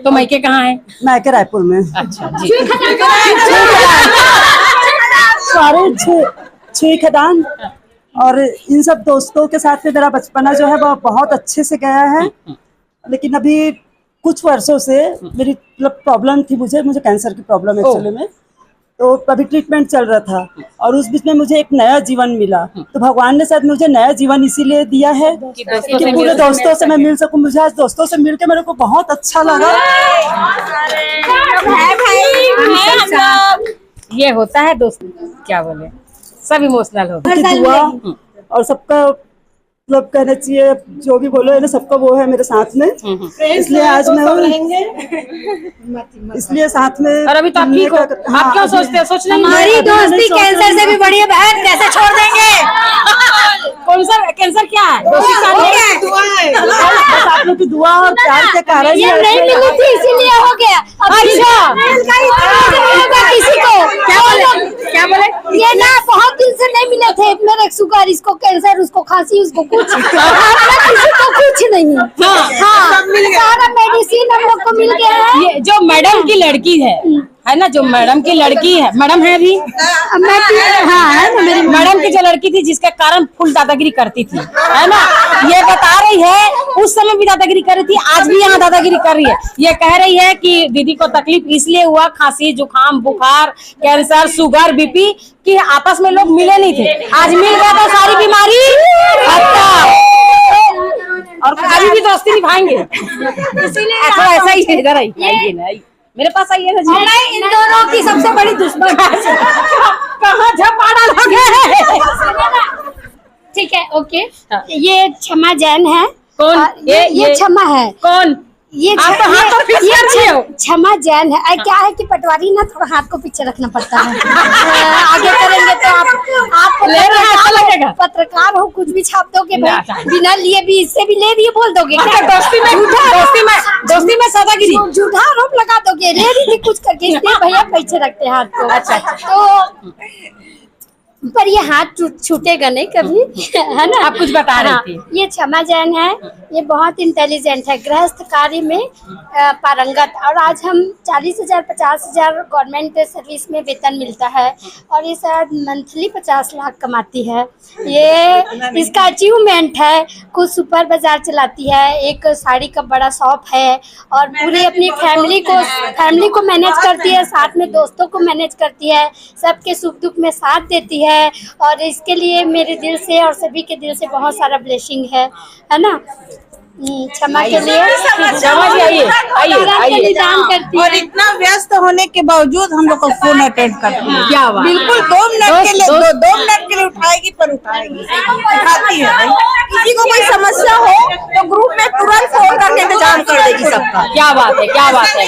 तो मैके कहाँ है? मैके रायपुर में। अच्छा जी। सारे छुई खदान और इन सब दोस्तों के साथ में मेरा बचपना जो है वो बहुत अच्छे से गया है। लेकिन अभी कुछ वर्षों से मेरी मतलब प्रॉब्लम थी, मुझे कैंसर की प्रॉब्लम है एक्चुअली में, तो अभी ट्रीटमेंट चल रहा था और उस बीच में मुझे एक नया जीवन मिला। तो भगवान ने शायद मुझे नया जीवन इसीलिए दिया है कि पूरे दोस्तों से मैं मिल सकूं। मुझे आज दोस्तों से मिलके मेरे को बहुत अच्छा लगा। ये होता है दोस्त, क्या बोले, सब इमोशनल हो दुआ और सबका मतलब कहना चाहिए, जो भी बोलो है ना, सबका वो है मेरे साथ में, इसलिए आज मैं इसलिए साथ में। और अभी तो आप ठीक हो, आप क्या सोचते हो? सोचना हमारी दोस्ती कैंसर से भी बड़ी है बहन, कैसे छोड़ देंगे? कौन सा कैंसर क्या है? आप लोग की दुआ और प्यार के कारण ये नहीं मिली थी इसीलिए हो गया। अच्छा किसी को क्या बोले? ये ना बहुत दिन से नहीं मिले थे, मेरे शुगर, इसको कैंसर, उसको खांसी, उसको कुछ, किसी को कुछ नहीं। हाँ, सारा मेडिसिन हम लोग को मिल गया है। ये जो मैडम की लड़की है ना, जो मैडम की लड़की है, मैडम है अभी, हाँ है ना, मेरी मैडम की जो लड़की थी जिसके कारण फुल दादागिरी करती थी, है ना, ये बता रही है उस समय भी दादागिरी कर रही थी, आज भी यहाँ दादागिरी कर रही है। ये कह रही है कि दीदी को तकलीफ इसलिए हुआ, खांसी, जुकाम, बुखार, कैंसर, शुगर, बीपी, कि आपस में लोग मिले नहीं थे, आज मिल गया तो सारी बीमारी खत्म। और अभी भी दोस्ती निभाएंगे, इसीलिए ऐसा ही इधर आइए ना, मेरे पास आइए ना जी। इन दोनों की सबसे बड़ी दुश्मन कहाँ झपाड़ा लगे। ठीक है, ओके। ये क्षमा जैन है। कौन? ये क्षमा है। कौन? ये क्षमा जैन है। क्या है कि पटवारी ना थोड़ा हाथ को पीछे रखना पड़ता है। आगे करेंगे तो आप पत्रकार हो, कुछ भी छाप दोगे भाई, बिना लिए भी, इससे भी ले दिए बोल दोगे। दोस्ती में सदागिरी, झूठा आरोप लगा दोगे, ले दी कुछ करके, इसलिए भैया पीछे रखते हैं हाथ को। अच्छा, तो पर ये हाथ छूटेगा नहीं कभी, है ना। आप कुछ बता रही थी। ये क्षमा जैन है, ये बहुत इंटेलिजेंट है, गृहस्थ कार्य में पारंगत। और आज हम 40,000 50,000 गवर्नमेंट सर्विस में वेतन मिलता है और ये शायद मंथली 50 लाख कमाती है। ये इसका अचीवमेंट है। खुद सुपर बाजार चलाती है, एक साड़ी का बड़ा शॉप है और पूरी अपनी फैमिली को मैनेज करती है, साथ में दोस्तों को मैनेज करती है, सबके सुख दुख में साथ देती है। और इसके लिए मेरे दिल से और सभी के दिल से बहुत सारा ब्लेसिंग है ना। क्षमा के लिए निदान करती है। और इतना व्यस्त होने के बावजूद हम लोग को फोन अटेंड करती है। क्या बात? बिल्कुल 2 मिनट के लिए 2 मिनट के लिए उठाएगी, पर उठाएगी, उठाती है। किसी को कोई समस्या हो तो ग्रुप में तुरंत फोन करके इंतजाम कर देगी सबका। क्या बात है, क्या बात है।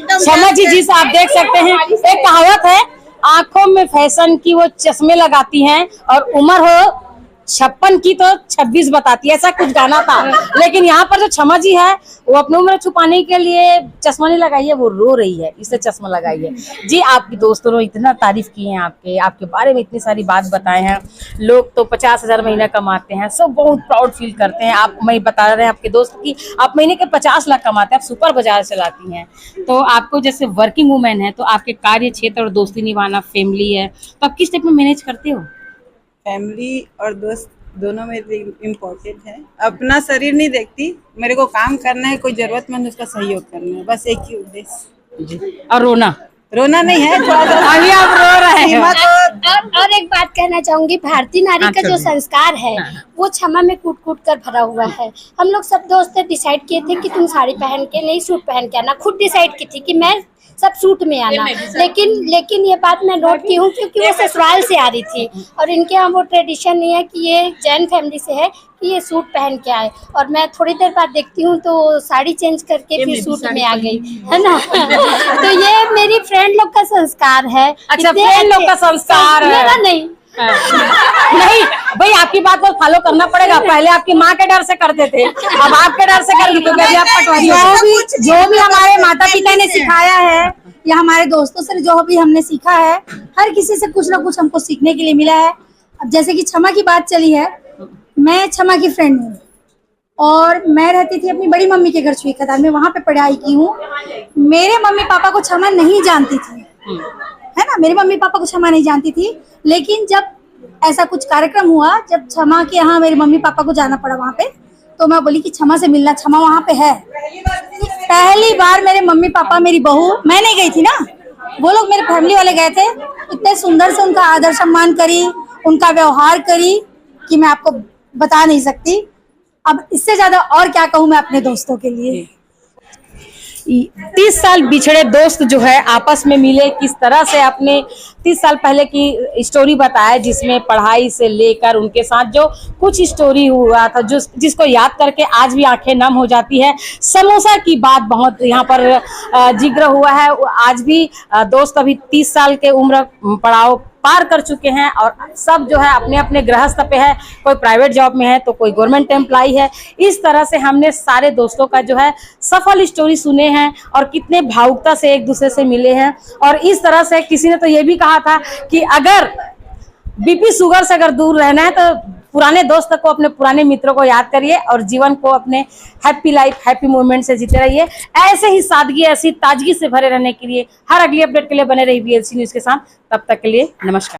क्षमा जी, जिस आप देख सकते हैं, एक कहावत है, आंखों में फैशन की वो चश्मे लगाती हैं और उम्र हो 56 की तो 26 बताती है, ऐसा कुछ गाना था। लेकिन यहाँ पर जो क्षमा जी है, वो अपनी उम्र छुपाने के लिए चश्मा नहीं लगाई है, वो रो रही है, इससे चश्मा लगाई है। जी, आपके दोस्तों ने इतना तारीफ की है आपके बारे में, इतनी सारी बात बताए हैं। लोग तो 50,000 महीना कमाते हैं, सब बहुत प्राउड फील करते हैं। आप मैं बता रहे हैं आपके दोस्त की आप महीने के 50 लाख कमाते हैं, आप सुपर बाजार चलाती हैं। तो आपको जैसे वर्किंग वुमेन है, तो आपके कार्य क्षेत्र और दोस्ती निभाना, फैमिली है, तो आप किस टाइप में मैनेज करते हो? फैमिली और दोस्त दोनों मेरे इम्पोर्टेंट है। अपना शरीर नहीं देखती, मेरे को काम करना है, कोई जरूरतमंद उसका सहयोग करना है, बस एक ही उद्देश्य। और रोना नहीं है, अभी आप रो रहे हैं। और एक बात कहना चाहूंगी, भारतीय नारी का जो संस्कार है वो क्षमा में कूट कूट कर भरा हुआ है। हम लोग सब दोस्त डिसाइड किए थे कि तुम साड़ी पहन के नहीं सूट पहन के आना, खुद डिसाइड की थी कि मैं सब सूट में आना, लेकिन ये बात मैं नोट की हूँ क्योंकि वो ससुराल से आ रही थी और इनके यहाँ वो ट्रेडिशन नहीं है कि ये जैन फैमिली से है कि ये सूट पहन के आए, और मैं थोड़ी देर बाद देखती हूँ तो साड़ी चेंज करके फिर सूट में आ गई, है ना। तो ये मेरी फ्रेंड लोग का संस्कार है। अच्छा, फ्रेंड लोग का संस्कार है, मेरा नहीं। नहीं भाई, आपकी बात को फॉलो करना पड़ेगा। पहले आपकी माँ के डर से करते थे, अब आपके डर से कर जो भी हमारे माता पिता ने सिखाया है या हमारे दोस्तों से जो भी हमने सीखा है, हर किसी से कुछ ना कुछ हमको सीखने के लिए मिला है। अब जैसे कि क्षमा की बात चली है, मैं क्षमा की फ्रेंड हूँ और मैं रहती थी अपनी बड़ी मम्मी के घर छुईखदान में, वहाँ पे पढ़ाई की हूँ। मेरे मम्मी पापा को क्षमा नहीं जानती थी, है ना, मेरे मम्मी पापा को क्षमा नहीं जानती थी, लेकिन जब ऐसा कुछ कार्यक्रम हुआ, जब क्षमा के यहाँ मेरे मम्मी पापा को जाना पड़ा वहाँ पे, तो मैं बोली कि क्षमा से मिलना, क्षमा वहाँ पे है। पहली बार मेरे मम्मी पापा, मेरी बहू, मैं नहीं गई थी ना, वो लोग मेरे फैमिली वाले गए थे, इतने सुंदर से उनका आदर सम्मान करी, उनका व्यवहार करी कि मैं आपको बता नहीं सकती। अब इससे ज्यादा और क्या कहूँ मैं अपने दोस्तों के लिए। 30 साल बिछड़े दोस्त जो है आपस में मिले, किस तरह से अपने 30 साल पहले की स्टोरी बताया, जिसमें पढ़ाई से लेकर उनके साथ जो कुछ स्टोरी हुआ था, जिसको याद करके आज भी आंखें नम हो जाती है। समोसा की बात बहुत यहाँ पर जिक्र हुआ है। आज भी दोस्त अभी 30 साल के उम्र पड़ाव पार कर चुके हैं और सब जो है अपने अपने गृहस्थ पे है, कोई प्राइवेट जॉब में है तो कोई गवर्नमेंट एम्प्लॉय है। इस तरह से हमने सारे दोस्तों का जो है सफल स्टोरी सुने हैं और कितने भावुकता से एक दूसरे से मिले हैं। और इस तरह से किसी ने तो ये भी कहा था कि अगर बीपी शुगर से अगर दूर रहना है तो पुराने दोस्त को, अपने पुराने मित्रों को याद करिए और जीवन को अपने हैप्पी लाइफ, हैप्पी मोमेंट से जीते रहिए। ऐसे ही सादगी, ऐसी ताजगी से भरे रहने के लिए हर अगली अपडेट के लिए बने रही VLC न्यूज के साथ। तब तक के लिए नमस्कार।